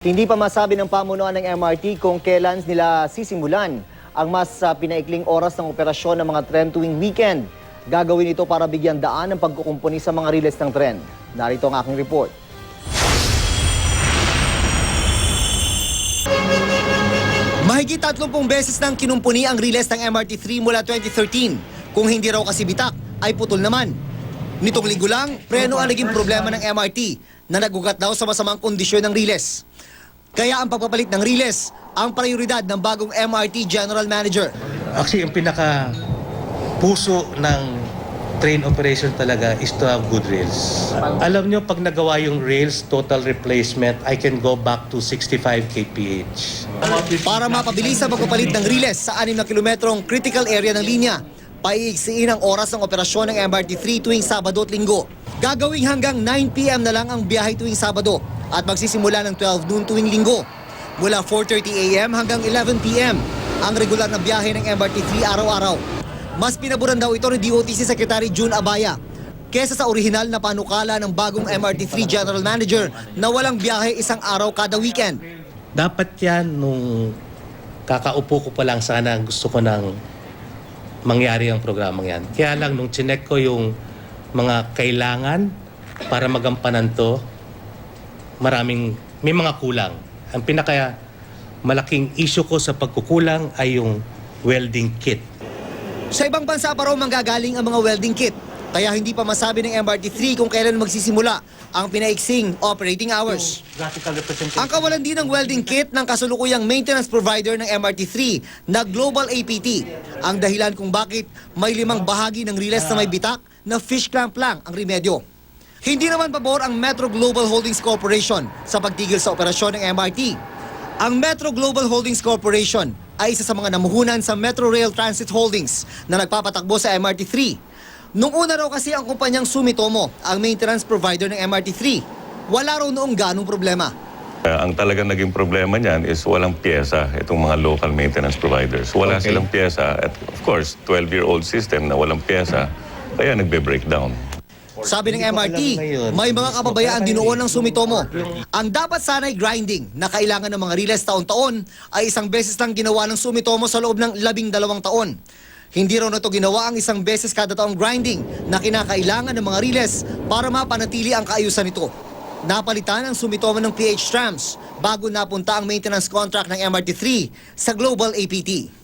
Hindi pa masabi ng pamunuan ng MRT kung kailan nila sisimulan ang mas pinaikling oras ng operasyon ng mga tren tuwing weekend. Gagawin ito para bigyan daan ng pagkukumpuni sa mga riles ng tren. Narito ang aking report. Mahigit 30 beses nang kinumpuni ang riles ng MRT3 mula 2013. Kung hindi raw kasi bitak, ay putol naman. Nitong linggo lang, preno ang naging problema ng MRT na nagugat daw sa masamang kondisyon ng riles. Kaya ang pagpapalit ng riles ang prioridad ng bagong MRT General Manager. Actually, ang pinaka puso ng train operation talaga is to have good rails. Alam nyo, pag nagawa yung rails, total replacement, I can go back to 65 kph. Para mapabilis ang pagpapalit ng riles sa 6 na kilometrong critical area ng linya, paiigsiin ang oras ng operasyon ng MRT3 tuwing Sabado at Linggo. Gagawing hanggang 9 p.m. na lang ang biyahe tuwing Sabado at magsisimula ng 12 noon tuwing Linggo. Mula 4:30 a.m. hanggang 11 p.m. ang regular na biyahe ng MRT3 araw-araw. Mas pinaburan daw ito ni DOTC Secretary June Abaya kesa sa orihinal na panukala ng bagong MRT3 General Manager na walang biyahe isang araw kada weekend. Dapat yan nung kakaupo ko pa lang sana gusto ko nang mangyari ang programang yan. Kaya lang nung chinek ko yung mga kailangan para magampanan to, may mga kulang. Ang pinaka malaking issue ko sa pagkukulang ay yung welding kit. Sa ibang bansa pa raw manggagaling ang mga welding kit, kaya hindi pa masabi ng MRT3 kung kailan magsisimula ang pinaiksing operating hours. Ang kawalan din ng welding kit ng kasulukuyang maintenance provider ng MRT3 na Global APT, ang dahilan kung bakit may 5 bahagi ng riles na may bitak na fish clamp lang ang remedyo. Hindi naman pabor ang Metro Global Holdings Corporation sa pagtigil sa operasyon ng MRT. Ang Metro Global Holdings Corporation ay isa sa mga namuhunan sa Metro Rail Transit Holdings na nagpapatakbo sa MRT3. Nung una raw kasi ang kumpanyang Sumitomo, ang maintenance provider ng MRT3, wala raw noong ganong problema. Ang talagang naging problema niyan is walang pyesa itong mga local maintenance providers. Wala silang pyesa at of course, 12-year-old system na walang pyesa, kaya nagbe-breakdown. Sabi ng MRT, may mga kababayaan din noon ng Sumitomo. Ang dapat sana'y grinding na kailangan ng mga riles taon-taon ay isang beses lang ginawa ng Sumitomo sa loob ng 12 taon. Hindi raw na ito ginawa ang isang beses kada taong grinding na kinakailangan ng mga riles para mapanatili ang kaayusan nito. Napalitan ang Sumitomo ng PH trams bago napunta ang maintenance contract ng MRT3 sa Global APT.